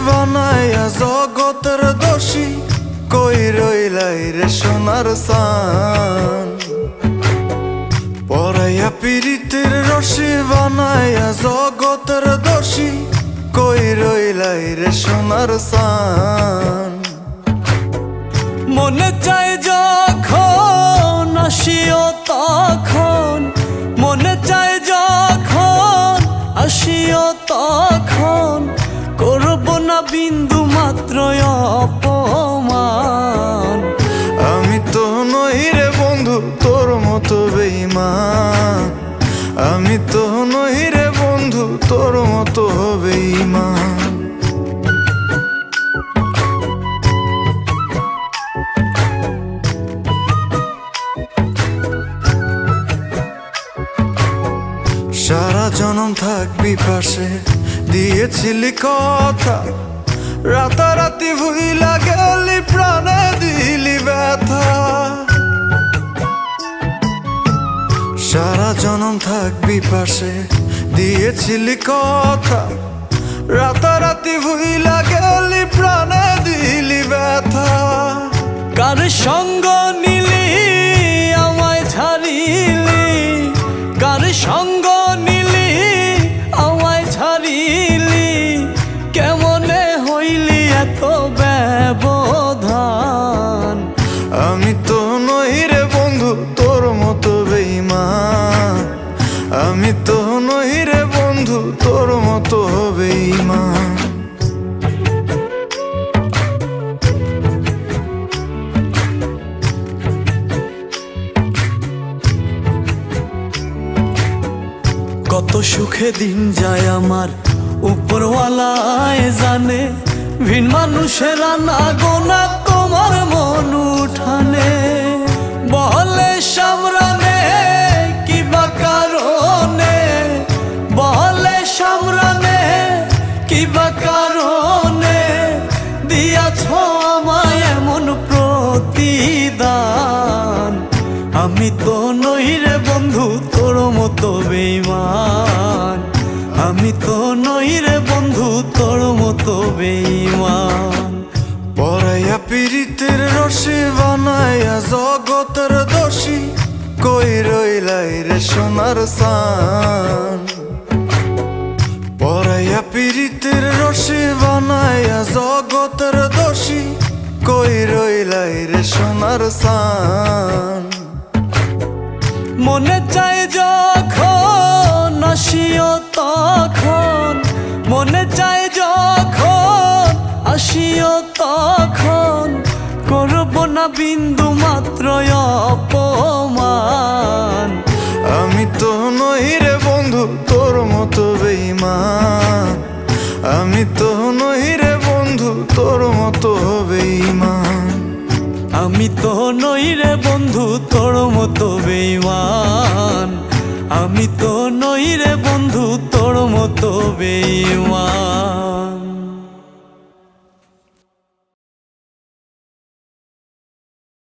বানাইয়া জগতের দোষী কই রইলাই রে সোনার সান। পরাইয়া পীড়িতের রশি বানাইয়া জগতের দোষী কই রইলাই রে সোনার সান। মনে চাই যখন আসিও তখন, মনে চাই যখন আসিও তখন, করব না বিন্দু মাত্র অপমান। আমি তো নই রে বন্ধু তোর মতো বেঈমান, আমি তো নই রে বন্ধু তোর মতো বেঈমান। সারা জনম থাকবি পাশে দিয়েছিলি কথা, রাতারাতি ভুইলা গেলি প্রাণে দিলি ব্যথা। সারা জনম থাকবি পাশে দিয়েছিলি কথা, রাতারাতি ভুইলা গেলি প্রাণে দিলি ব্যথা। কার সঙ্গ নিলি আমায় ছাড়িলি, কার সঙ্গ নিলি আমায় ছাড়িলি, কেমনে হইলি এত ব্যবধান। আমি তো নই রে বন্ধু তোর মতো বেঈমান, আমি তো নই রে বন্ধু তোর মতো বেঈমান। কত সুখে দিন যায় আমার উপরওয়ালায় জানে, ভিন মানুষেরা না গোনা তোমার মন উঠানে। বলে সামরানে কিবা কারণে, বলে সামরানে কিবা কারণে, দিয়াছ আমায় এমন প্রতিদান। আমি তো নই রে বন্ধু তোর মতো বেঈমান, আমি তো নই রে বন্ধু তোর মতো বেঈমান। পরাইয়া পীড়িতের রশি বানাইয়া জগতের দোষী কই রইলাই রে সোনার সান। পরাইয়া পীড়িতের রশি বানাইয়া জগতের দোষী কই রইলাই রে সোনার সান। মনে চাই যখন আসিও তখন, মনে চাই যখন আসিও তখন, করব না বিন্দু মাত্র অপমান। আমি তো নই রে বন্ধু তোর মতো বেঈমান, আমি তো নই রে বন্ধু তোর মতো বেঈমান। আমি তো নই রে বন্ধু তোর মতো বেঈমান, আমি তো নই রে বন্ধু তোর মতো বেঈমান।